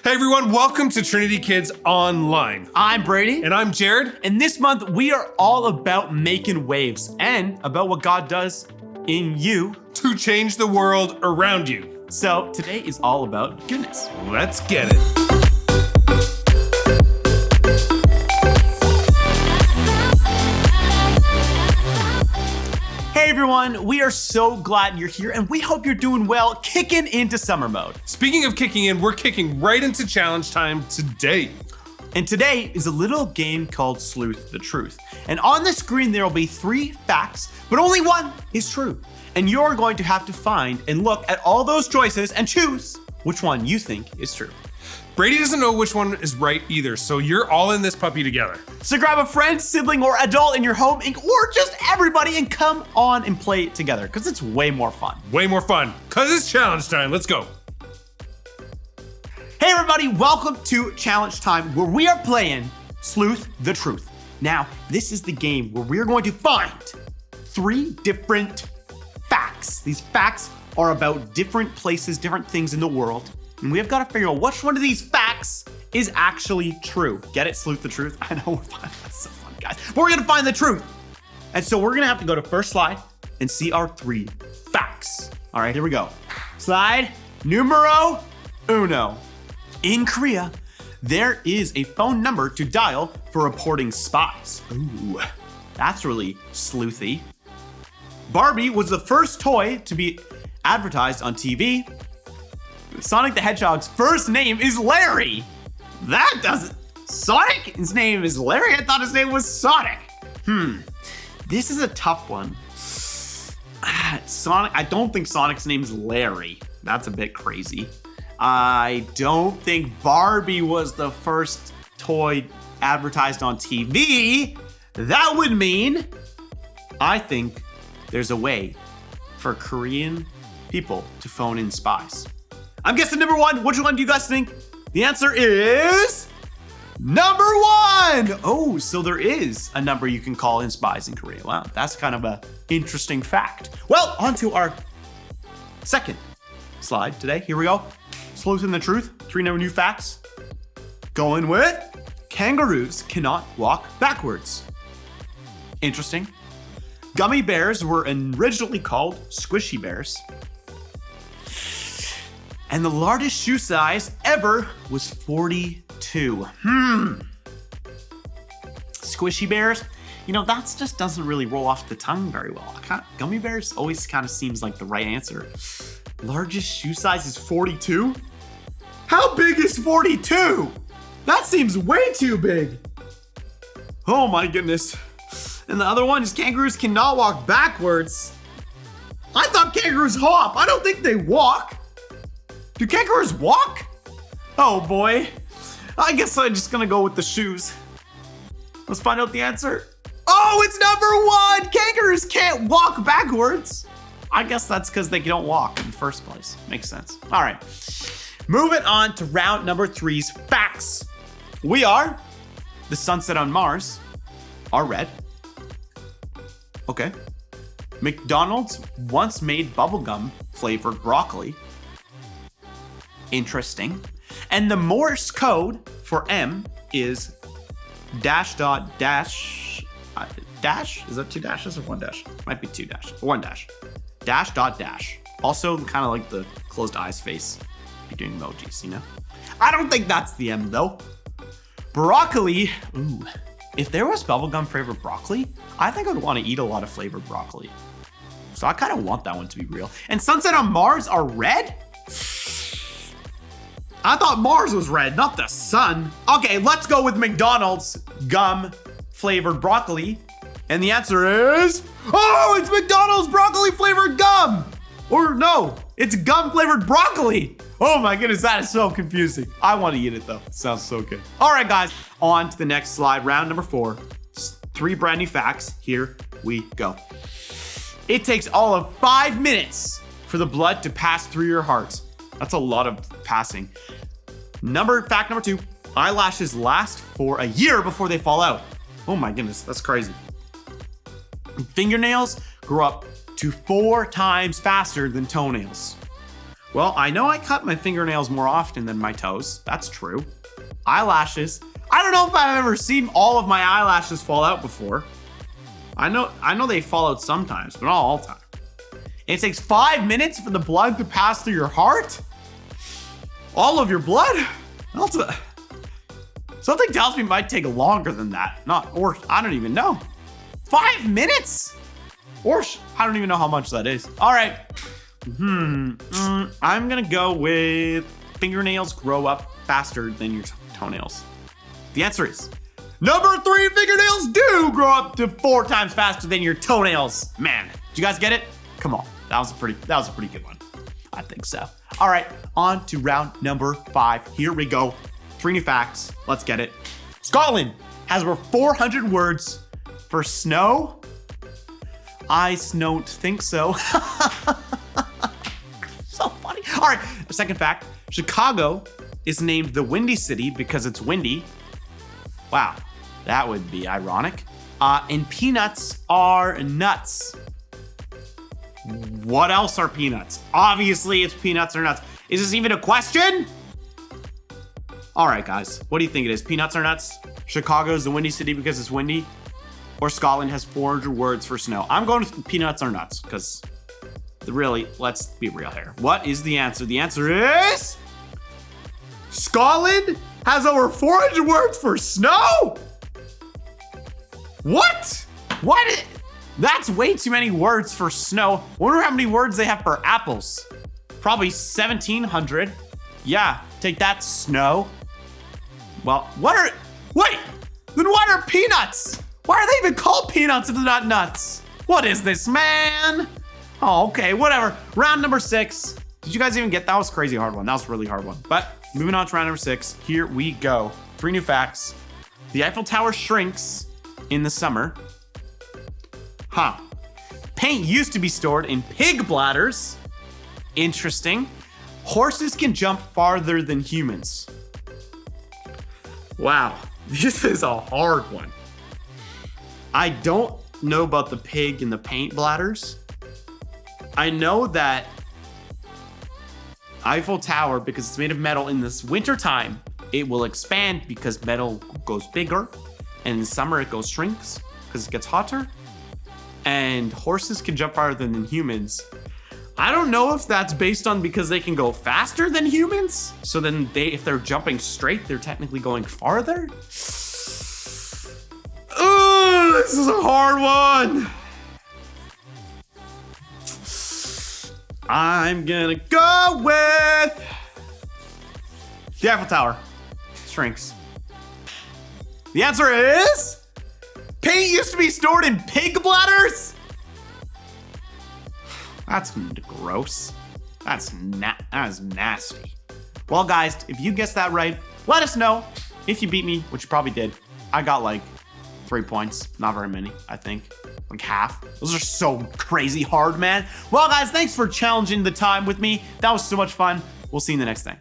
Hey everyone, welcome to Trinity Kids Online. I'm Brady. And I'm Jared. And this month we are all about making waves and about what God does in you to change the world around you. So today is all about goodness. Let's get it. Hey everyone, we are so glad you're here and we hope you're doing well, kicking into summer mode. Speaking of kicking in, we're kicking right into challenge time today. And today is a little game called Sleuth the Truth. And on the screen there will be 3 facts, but only one is true. And you're going to have to find and look at all those choices and choose which one you think is true. Brady doesn't know which one is right either, so you're all in this puppy together. So grab a friend, sibling, or adult in your home, or just everybody and come on and play it together, because it's way more fun. Way more fun, because it's challenge time. Let's go. Hey everybody, welcome to Challenge Time, where we are playing Sleuth the Truth. Now, this is the game where we're going to find 3 different facts. These facts are about different places, different things in the world. And we have got to figure out which one of these facts is actually true. Get it, Sleuth the Truth? I know we're fun. That's so fun, guys. But we're going to find the truth. And so we're going to have to go to first slide and see our 3 facts. All right, here we go. Slide numero 1. In Korea, there is a phone number to dial for reporting spies. Ooh, that's really sleuthy. Barbie was the first toy to be advertised on TV. Sonic the Hedgehog's first name is Larry. That doesn't... Sonic? His name is Larry? I thought his name was Sonic. This is a tough one. Sonic, I don't think Sonic's name's Larry. That's a bit crazy. I don't think Barbie was the first toy advertised on TV. That would mean I think there's a way for Korean people to phone in spies. I'm guessing number 1. Which one do you guys think? The answer is number 1. Oh, so there is a number you can call in spies in Korea. Wow, that's kind of an interesting fact. Well, on to our second slide today. Here we go. Sleuth in the Truth. 3 new facts. Going with kangaroos cannot walk backwards. Interesting. Gummy bears were originally called squishy bears. And the largest shoe size ever was 42. Squishy bears, you know, that just doesn't really roll off the tongue very well. Gummy bears always kind of seems like the right answer. Largest shoe size is 42? How big is 42? That seems way too big. Oh my goodness. And the other one is kangaroos cannot walk backwards. I thought kangaroos hop. I don't think they walk. Do kangaroos walk? Oh boy. I guess I'm just gonna go with the shoes. Let's find out the answer. Oh, it's number 1. Kangaroos can't walk backwards. I guess that's because they don't walk in the first place. Makes sense. All right. Moving on to round number 3's facts. We are the sunset on Mars are red. Okay. McDonald's once made bubblegum flavored broccoli. Interesting. And the Morse code for M is dash dot dash dash. Is that 2 dashes or 1 dash? Might be 2 dash. 1 dash. Dash dot dash. Also kind of like the closed eyes face if you're doing emojis, you know? I don't think that's the M though. Broccoli. Ooh. If there was bubblegum flavored broccoli, I think I would want to eat a lot of flavored broccoli. So I kind of want that one to be real. And sunset on Mars are red? I thought Mars was red, not the sun. Okay, let's go with McDonald's gum flavored broccoli. And the answer is, oh, it's McDonald's broccoli flavored gum. Or no, it's gum flavored broccoli. Oh my goodness, that is so confusing. I want to eat it though. It sounds so good. All right, guys, on to the next slide, round number 4. 3 brand new facts. Here we go. It takes all of 5 minutes for the blood to pass through your heart. That's a lot of passing. Fact number 2, eyelashes last for a year before they fall out. Oh my goodness, that's crazy. Fingernails grow up to 4 times faster than toenails. Well, I know I cut my fingernails more often than my toes. That's true. Eyelashes. I don't know if I've ever seen all of my eyelashes fall out before. I know they fall out sometimes, but not all the time. It takes 5 minutes for the blood to pass through your heart? All of your blood? Something tells me it might take longer than that. Or I don't even know. 5 minutes? Or I don't even know how much that is. All right. I'm gonna go with fingernails grow up faster than your toenails. The answer is number 3, fingernails do grow up to 4 times faster than your toenails. Man, did you guys get it? Come on, that was a pretty good one. I think so. All right, on to round number 5. Here we go. 3 new facts. Let's get it. Scotland has over 400 words for snow. I don't think so. So funny. All right, the second fact. Chicago is named the Windy City because it's windy. Wow, that would be ironic. And peanuts are nuts. What else are peanuts? Obviously, it's peanuts or nuts. Is this even a question? All right, guys, what do you think it is? Peanuts or nuts? Chicago's the Windy City because it's windy? Or Scotland has 400 words for snow? I'm going with peanuts or nuts because really, let's be real here. What is the answer? The answer is Scotland has over 400 words for snow? What? That's way too many words for snow. Wonder how many words they have for apples. Probably 1,700. Yeah, take that, snow. Well, then what are peanuts? Why are they even called peanuts if they're not nuts? What is this, man? Oh, okay, whatever. Round number 6. Did you guys even get that? That was a crazy hard one. That was a really hard one. But moving on to round number 6. Here we go. 3 new facts. The Eiffel Tower shrinks in the summer. Paint used to be stored in pig bladders. Interesting. Horses can jump farther than humans. Wow, this is a hard one. I don't know about the pig and the paint bladders. I know that Eiffel Tower, because it's made of metal, in this winter time, it will expand because metal goes bigger, and in the summer it shrinks because it gets hotter. And horses can jump farther than humans. I don't know if that's based on because they can go faster than humans. So then if they're jumping straight, they're technically going farther. Oh, this is a hard one. I'm gonna go with the Eiffel Tower shrinks. The answer is paint used to be stored in pig bladders. That's gross. That is nasty. Well, guys, if you guessed that right, let us know. If you beat me, which you probably did, I got like 3 points. Not very many, I think. Like half. Those are so crazy hard, man. Well, guys, thanks for challenging the time with me. That was so much fun. We'll see you in the next thing.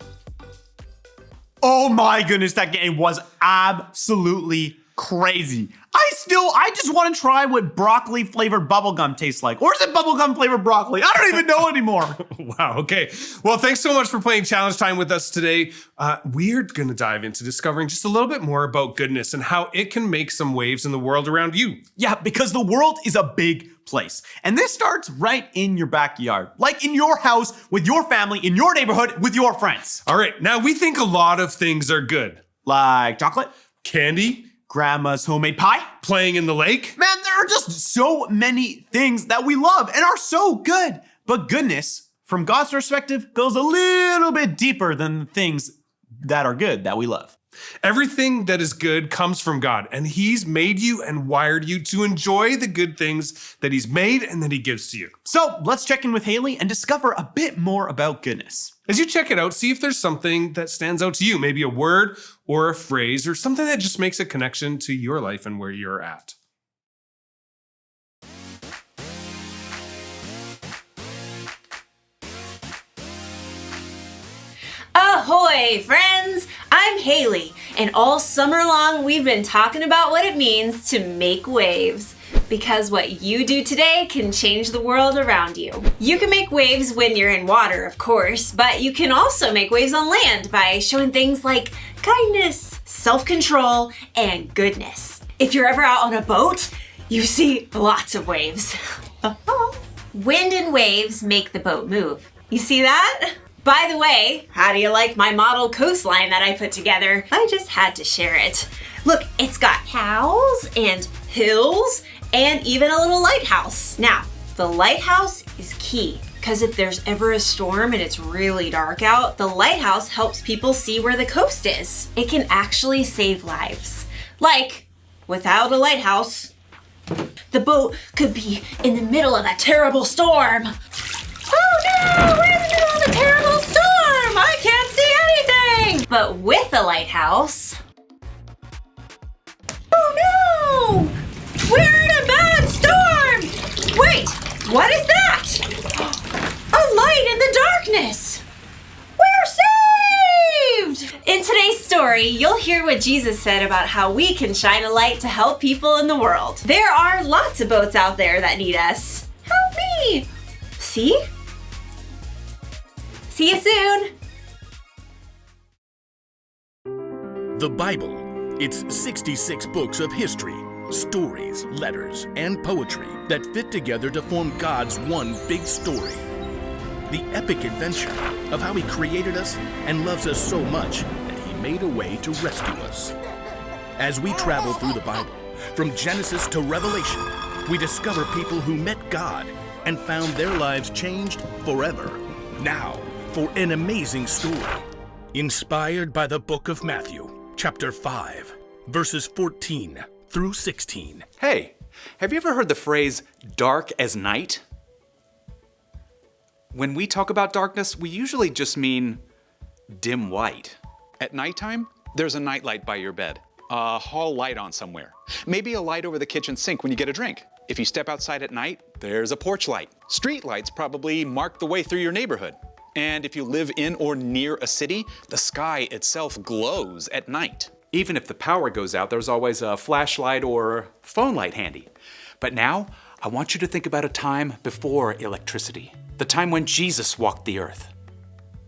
Oh my goodness, that game was absolutely crazy. I just want to try what broccoli flavored bubblegum tastes like. Or is it bubblegum flavored broccoli? I don't even know anymore. Wow, okay. Well, thanks so much for playing Challenge Time with us today. We're going to dive into discovering just a little bit more about goodness and how it can make some waves in the world around you. Yeah, because the world is a big place. And this starts right in your backyard. Like in your house, with your family, in your neighborhood, with your friends. All right, now we think a lot of things are good. Like chocolate, candy, grandma's homemade pie, playing in the lake. Man, there are just so many things that we love and are so good. But goodness, from God's perspective, goes a little bit deeper than the things that are good that we love. Everything that is good comes from God, and He's made you and wired you to enjoy the good things that He's made and that He gives to you. So let's check in with Haley and discover a bit more about goodness. As you check it out, see if there's something that stands out to you, maybe a word or a phrase or something that just makes a connection to your life and where you're at. Ahoy, friends! I'm Haley, and all summer long we've been talking about what it means to make waves. Because what you do today can change the world around you. You can make waves when you're in water, of course, but you can also make waves on land by showing things like kindness, self-control, and goodness. If you're ever out on a boat, you see lots of waves. Wind and waves make the boat move. You see that? By the way, how do you like my model coastline that I put together? I just had to share it. Look, it's got cows and hills and even a little lighthouse. Now, the lighthouse is key because if there's ever a storm and it's really dark out, the lighthouse helps people see where the coast is. It can actually save lives. Like, without a lighthouse, the boat could be in the middle of a terrible storm. Oh no, we're in the middle of a terrible storm! I can't see anything! But with a lighthouse... Oh no! We're in a bad storm! Wait, what is that? A light in the darkness! We're saved! In today's story, you'll hear what Jesus said about how we can shine a light to help people in the world. There are lots of boats out there that need us. Help me! See? See you soon! The Bible. It's 66 books of history, stories, letters, and poetry that fit together to form God's one big story. The epic adventure of how He created us and loves us so much that He made a way to rescue us. As we travel through the Bible, from Genesis to Revelation, we discover people who met God and found their lives changed forever. Now, for an amazing story, inspired by the book of Matthew, chapter 5, verses 14 through 16. Hey, have you ever heard the phrase dark as night? When we talk about darkness, we usually just mean dim light. At nighttime, there's a nightlight by your bed, a hall light on somewhere, maybe a light over the kitchen sink when you get a drink. If you step outside at night, there's a porch light. Street lights probably mark the way through your neighborhood. And if you live in or near a city, the sky itself glows at night. Even if the power goes out, there's always a flashlight or phone light handy. But now, I want you to think about a time before electricity. The time when Jesus walked the earth.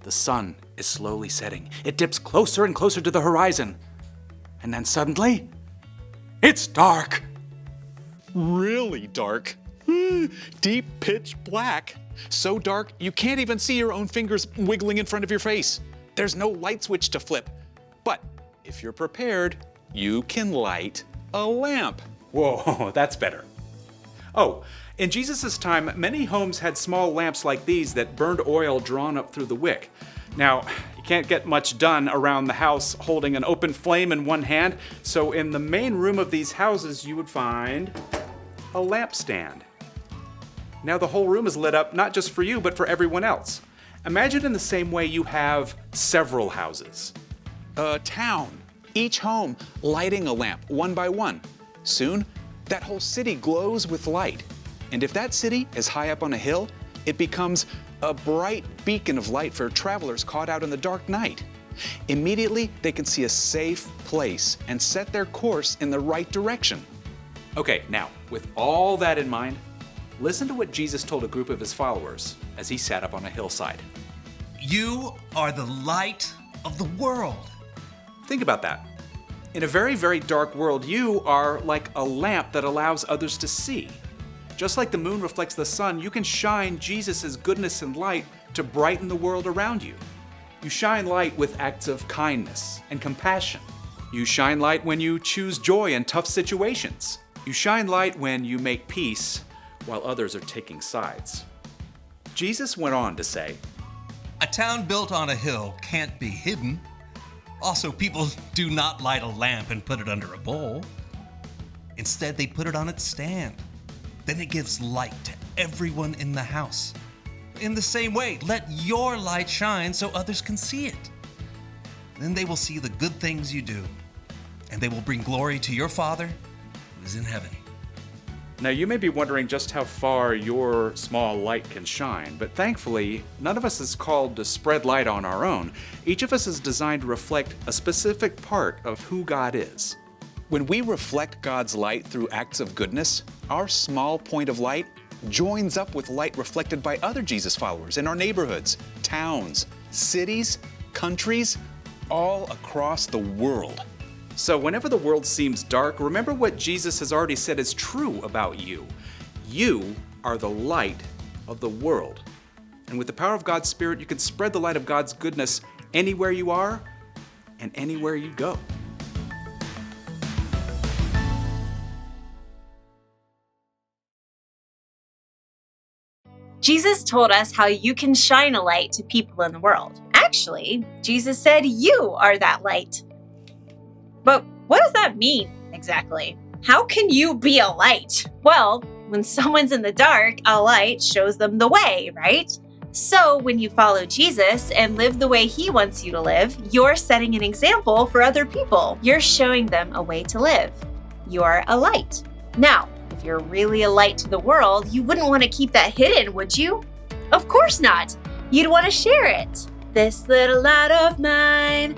The sun is slowly setting. It dips closer and closer to the horizon. And then suddenly, it's dark. Really dark. Deep pitch black. So dark, you can't even see your own fingers wiggling in front of your face. There's no light switch to flip. But if you're prepared, you can light a lamp. Whoa, that's better. Oh, in Jesus' time, many homes had small lamps like these that burned oil drawn up through the wick. Now, you can't get much done around the house holding an open flame in one hand, so in the main room of these houses, you would find a lampstand. Now the whole room is lit up not just for you, but for everyone else. Imagine in the same way you have several houses. A town, each home lighting a lamp one by one. Soon, that whole city glows with light. And if that city is high up on a hill, it becomes a bright beacon of light for travelers caught out in the dark night. Immediately, they can see a safe place and set their course in the right direction. Okay, now, with all that in mind, listen to what Jesus told a group of his followers as he sat up on a hillside. You are the light of the world. Think about that. In a very, very dark world, you are like a lamp that allows others to see. Just like the moon reflects the sun, you can shine Jesus' goodness and light to brighten the world around you. You shine light with acts of kindness and compassion. You shine light when you choose joy in tough situations. You shine light when you make peace while others are taking sides. Jesus went on to say, A town built on a hill can't be hidden. Also, people do not light a lamp and put it under a bowl. Instead, they put it on its stand. Then it gives light to everyone in the house. In the same way, let your light shine so others can see it. Then they will see the good things you do, and they will bring glory to your Father who is in heaven. Now you may be wondering just how far your small light can shine, but thankfully, none of us is called to spread light on our own. Each of us is designed to reflect a specific part of who God is. When we reflect God's light through acts of goodness, our small point of light joins up with light reflected by other Jesus followers in our neighborhoods, towns, cities, countries, all across the world. So whenever the world seems dark, remember what Jesus has already said is true about you. You are the light of the world. And with the power of God's Spirit, you can spread the light of God's goodness anywhere you are and anywhere you go. Jesus told us how you can shine a light to people in the world. Actually, Jesus said you are that light. But what does that mean exactly? How can you be a light? Well, when someone's in the dark, a light shows them the way, right? So when you follow Jesus and live the way he wants you to live, you're setting an example for other people. You're showing them a way to live. You're a light. Now, if you're really a light to the world, you wouldn't want to keep that hidden, would you? Of course not. You'd want to share it. This little light of mine,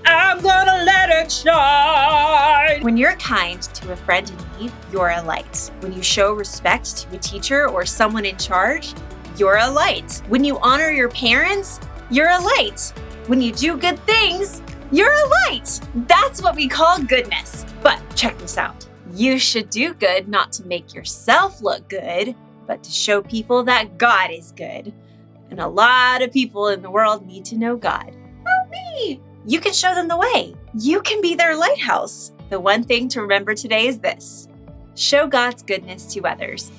I'm gonna let it shine. When you're kind to a friend in need, you're a light. When you show respect to a teacher or someone in charge, you're a light. When you honor your parents, you're a light. When you do good things, you're a light. That's what we call goodness. But check this out. You should do good not to make yourself look good, but to show people that God is good. And a lot of people in the world need to know God. Help me! You can show them the way. You can be their lighthouse. The one thing to remember today is this: show God's goodness to others.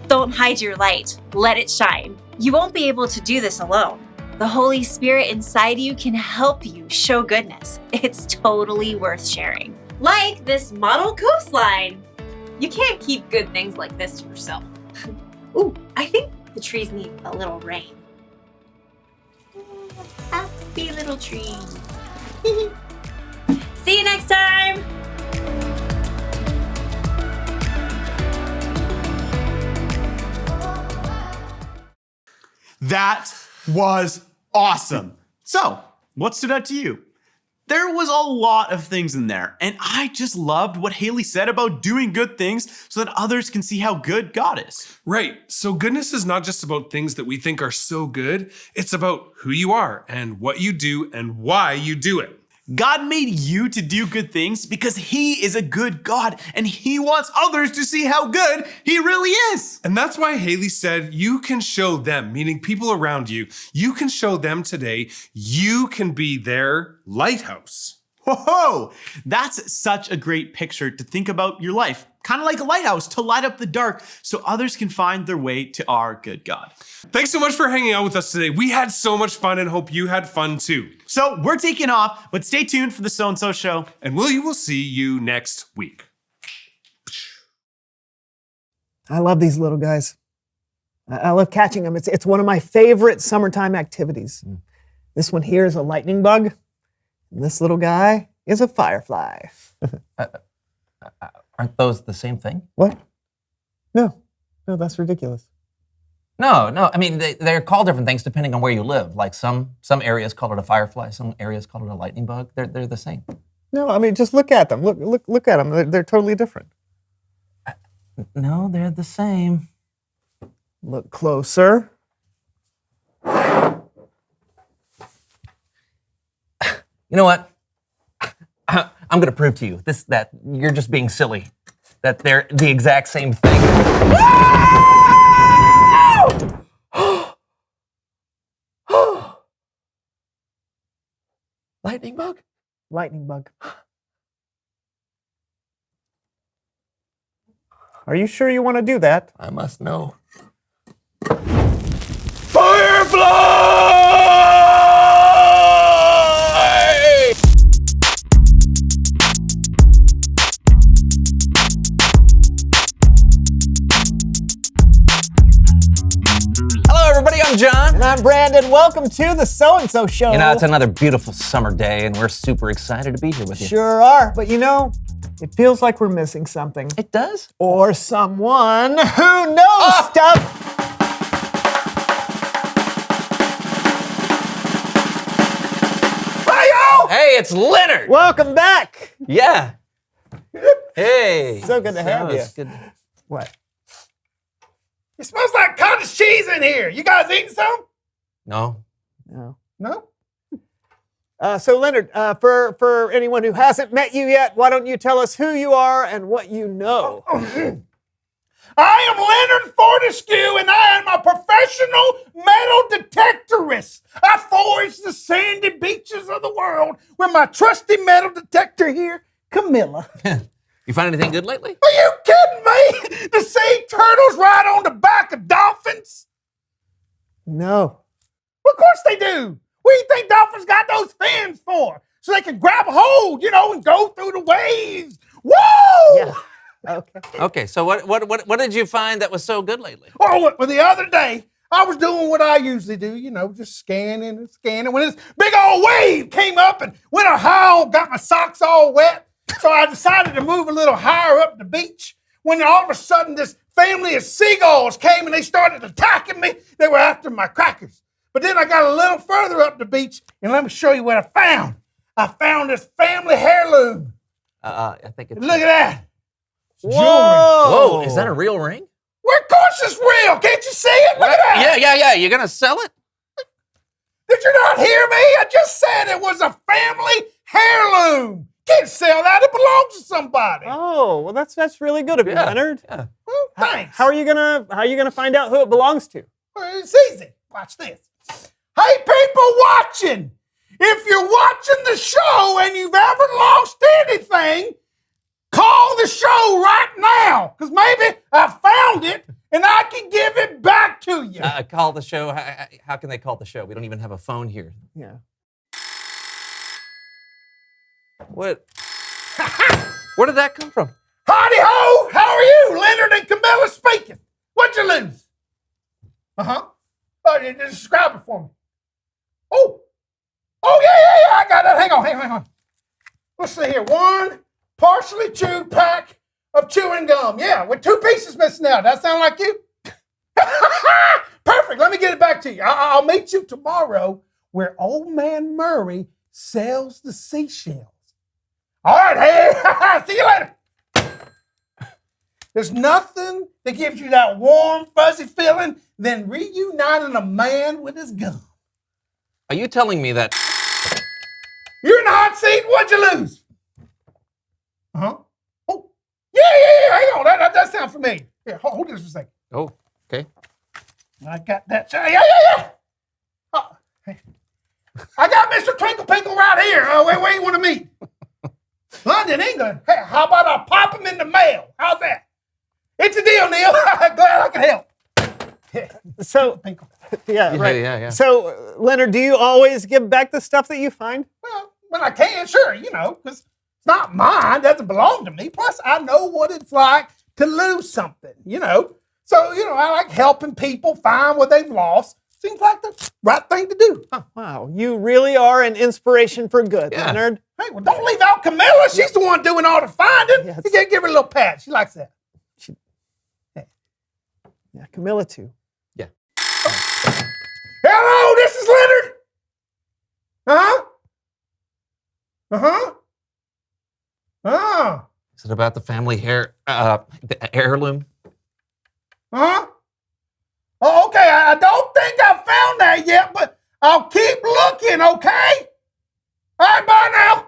Don't hide your light. Let it shine. You won't be able to do this alone. The Holy Spirit inside you can help you show goodness. It's totally worth sharing. Like this model coastline. You can't keep good things like this to yourself. Ooh, I think the trees need a little rain. Happy little trees. See you next time. That was awesome. So, what stood out to you? There was a lot of things in there, and I just loved what Haley said about doing good things so that others can see how good God is. Right. So goodness is not just about things that we think are so good. It's about who you are and what you do and why you do it. God made you to do good things because he is a good God, and he wants others to see how good he really is. And that's why Haley said you can show them, meaning people around you, you can show them today you can be their lighthouse. Whoa, that's such a great picture to think about your life. Kind of like a lighthouse to light up the dark so others can find their way to our good God. Thanks so much for hanging out with us today. We had so much fun and hope you had fun too. So we're taking off, but stay tuned for the So-and-So Show. And we will see you next week. I love these little guys. I love catching them. It's one of my favorite summertime activities. This one here is a lightning bug. And this little guy is a firefly. Aren't those the same thing? What? No, that's ridiculous. No. I mean, they're called different things depending on where you live. Like some areas call it a firefly, some areas call it a lightning bug. They're the same. No, I mean, just look at them. Look at them. They're totally different. No, they're the same. Look closer. You know what? I'm going to prove to you that you're just being silly. That they're the exact same thing. Lightning bug? Lightning bug. Are you sure you want to do that? I must know. I'm John. And I'm Brandon. Welcome to the So-and-So Show. You know, it's another beautiful summer day, and we're super excited to be here with you. Sure are. But you know, it feels like we're missing something. It does? Or someone who knows stuff. Hey, it's Leonard. Welcome back. Yeah. Hey. So good to have you. it's good. What? It smells like cottage cheese in here. You guys eating some? No. No. No? So Leonard, for anyone who hasn't met you yet, why don't you tell us who you are and what you know? I am Leonard Fortescue, and I am a professional metal detectorist. I forage the sandy beaches of the world with my trusty metal detector here, Camilla. You find anything good lately? Are you kidding me? The sea turtles ride on the back of dolphins? No. Well, of course they do. What do you think dolphins got those fins for? So they can grab a hold, and go through the waves. Whoa! Yeah. Okay. Okay, so what did you find that was so good lately? Oh, well, the other day, I was doing what I usually do, just scanning and scanning. When this big old wave came up and went a howl, got my socks all wet. So I decided to move a little higher up the beach. When all of a sudden this family of seagulls came and they started attacking me. They were after my crackers. But then I got a little further up the beach, and let me show you what I found. I found this family heirloom. I think it's... Look at that. Jewelry. Whoa, is that a real ring? Well, of course it's real. Can't you see it? Look at that. Yeah. You're gonna sell it? Did you not hear me? I just said it was a family heirloom. Can't sell that. It belongs to somebody. Oh, well, that's really good of you, Leonard. Yeah. Well, thanks. How are you gonna find out who it belongs to? Well, it's easy. Watch this. Hey, people watching. If you're watching the show and you've ever lost anything, call the show right now, because maybe I found it and I can give it back to you. Call the show. How can they call the show? We don't even have a phone here. Yeah. What? Where did that come from? Howdy ho! How are you? Leonard and Camilla speaking. What'd you lose? Uh-huh. Oh, you just describe it for me. Oh, yeah, I got that. Hang on. Let's see here. One partially chewed pack of chewing gum. Yeah, with 2 pieces missing out. That sound like you? Perfect. Let me get it back to you. I'll meet you tomorrow where old man Murray sells the seashells. All right, hey, see you later. There's nothing that gives you that warm, fuzzy feeling than reuniting a man with his gum. Are you telling me that? You're in the hot seat. What'd you lose? Uh-huh. Oh, yeah. Hang on. That sounds familiar. Here, hold this for a second. Oh, okay. I got that. Yeah. Oh, hey. I got Mr. Twinkle Pinkle right here. Where you want to meet? London, England. Hey, how about I pop him in the mail? How's that? It's a deal, Neil. Glad I can help. So, yeah, right. Yeah. So, Leonard, do you always give back the stuff that you find? Well, when I can, sure, because it's not mine. It doesn't belong to me. Plus, I know what it's like to lose something, So, I like helping people find what they've lost. Seems like the right thing to do. Oh, wow, you really are an inspiration for good, Leonard. Hey, well, don't leave out Camilla. She's the one doing all the finding. Yeah, You gotta give her a little pat. She likes that. Yeah, Camilla too. Yeah. Hello, this is Leonard. Is it about the family the heirloom? Oh, okay. I don't think I found that yet, but I'll keep looking, okay? All right, bye now.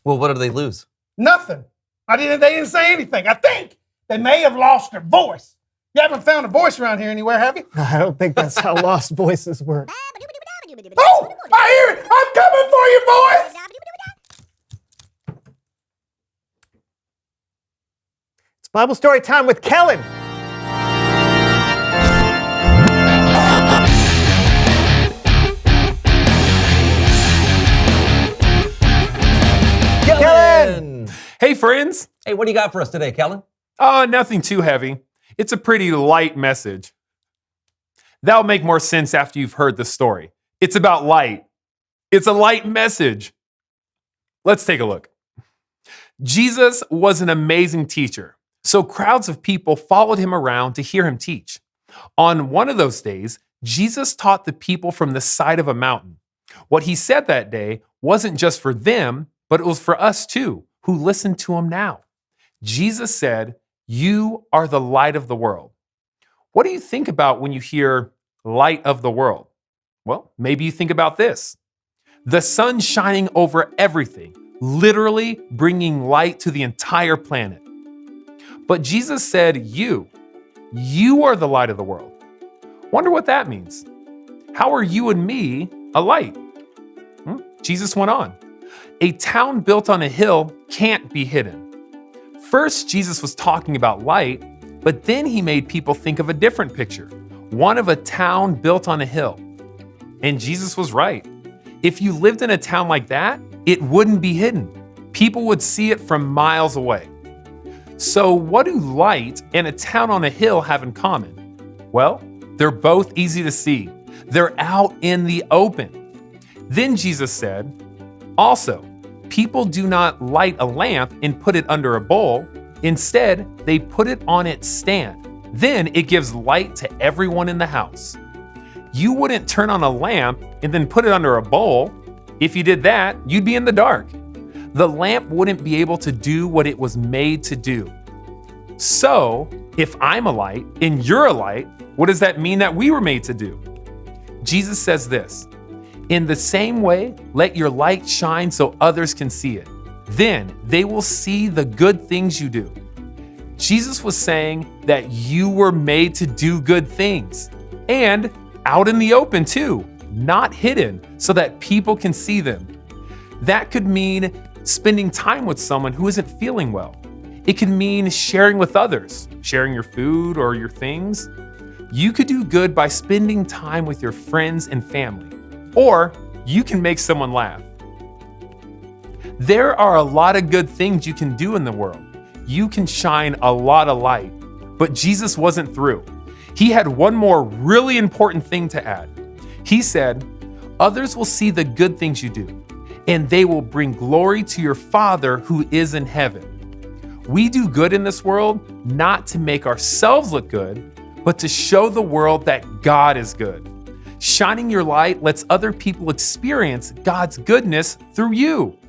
Well, what did they lose? Nothing. They didn't say anything. I think they may have lost their voice. You haven't found a voice around here anywhere, have you? I don't think that's how lost voices work. Oh, I hear it. I'm coming for you, boys. It's Bible story time with Kellen. Kellen! Hey, friends. Hey, what do you got for us today, Kellen? Nothing too heavy. It's a pretty light message. That'll make more sense after you've heard the story. It's about light. It's a light message. Let's take a look. Jesus was an amazing teacher, so crowds of people followed him around to hear him teach. On one of those days, Jesus taught the people from the side of a mountain. What he said that day wasn't just for them, but it was for us too, who listen to him now. Jesus said, "You are the light of the world." What do you think about when you hear light of the world? Well, maybe you think about this. The sun shining over everything, literally bringing light to the entire planet. But Jesus said, you are the light of the world. Wonder what that means. How are you and me a light? Jesus went on. A town built on a hill can't be hidden. First, Jesus was talking about light, but then he made people think of a different picture, one of a town built on a hill. And Jesus was right. If you lived in a town like that, it wouldn't be hidden. People would see it from miles away. So what do light and a town on a hill have in common? Well, they're both easy to see. They're out in the open. Then Jesus said, also, people do not light a lamp and put it under a bowl. Instead, they put it on its stand. Then it gives light to everyone in the house. You wouldn't turn on a lamp and then put it under a bowl. If you did that, you'd be in the dark. The lamp wouldn't be able to do what it was made to do. So, if I'm a light and you're a light, what does that mean that we were made to do? Jesus says this, in the same way, let your light shine so others can see it. Then they will see the good things you do. Jesus was saying that you were made to do good things and out in the open too, not hidden so that people can see them. That could mean spending time with someone who isn't feeling well. It can mean sharing with others, sharing your food or your things. You could do good by spending time with your friends and family, or you can make someone laugh. There are a lot of good things you can do in the world. You can shine a lot of light, but Jesus wasn't through. He had one more really important thing to add. He said, others will see the good things you do, and they will bring glory to your Father who is in heaven. We do good in this world not to make ourselves look good, but to show the world that God is good. Shining your light lets other people experience God's goodness through you,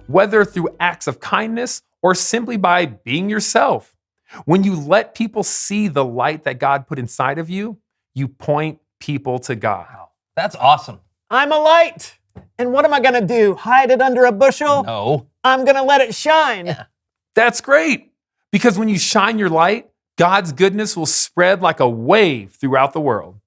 whether through acts of kindness or simply by being yourself. When you let people see the light that God put inside of you, you point people to God. That's awesome. I'm a light. And what am I going to do? Hide it under a bushel? No. I'm going to let it shine. Yeah. That's great, because when you shine your light, God's goodness will spread like a wave throughout the world.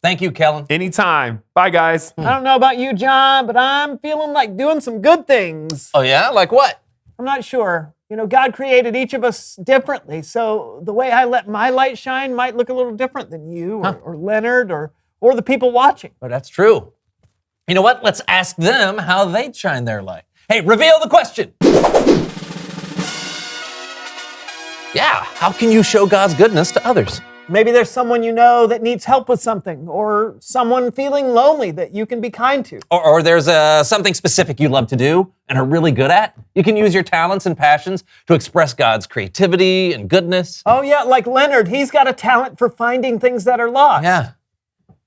Thank you, Kellen. Anytime. Bye, guys. I don't know about you, John, but I'm feeling like doing some good things. Oh yeah? Like what? I'm not sure. You know, God created each of us differently, so the way I let my light shine might look a little different than you or Leonard or the people watching. Oh, that's true. You know what? Let's ask them how they'd shine their light. Hey, reveal the question. Yeah, how can you show God's goodness to others? Maybe there's someone you know that needs help with something, or someone feeling lonely that you can be kind to. Or there's something specific you love to do and are really good at. You can use your talents and passions to express God's creativity and goodness. Oh yeah, like Leonard, he's got a talent for finding things that are lost. Yeah.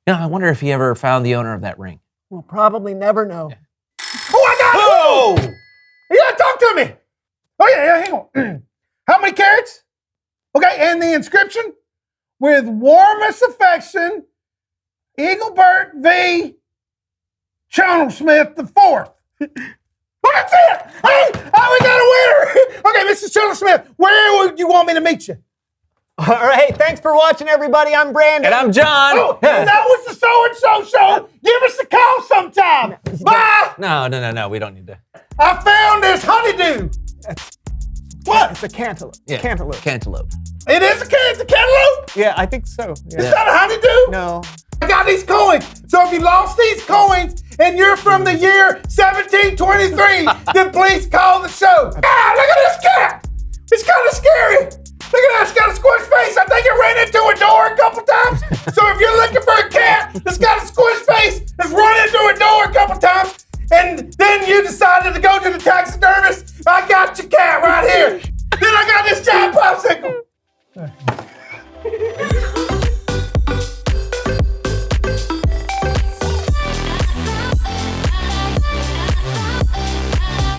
You know, I wonder if he ever found the owner of that ring. We'll probably never know. Oh, I got it! Whoa! Yeah, talk to me. Oh, yeah, hang on. How many carats? Okay, and the inscription? With warmest affection, Engelbert V. Chandler-Smith IV. Oh, that's it! Hey, we got a winner! Okay, Mrs. Chandler-Smith, where would you want me to meet you? All right, thanks for watching, everybody. I'm Brandon. And I'm John. Oh, that was the So-and-So show. Give us a call sometime. Bye! No, we don't need to. I found this honeydew. What? It's a cantaloupe. Yeah, Cantaloupe. cantaloupe. It is a cantaloupe? Yeah, I think so. Yeah. Is that a honeydew? No. I got these coins. So if you lost these coins and you're from the year 1723, then please call the show. Ah, look at this cat. It's kind of scary. Look at that. It's got a squish face. I think it ran into a door a couple times. So if you're looking for a cat that's got a squish face, that's run into a door a couple times, and then you decided to go to the taxidermist, I got your cat right here. Then I got this giant popsicle.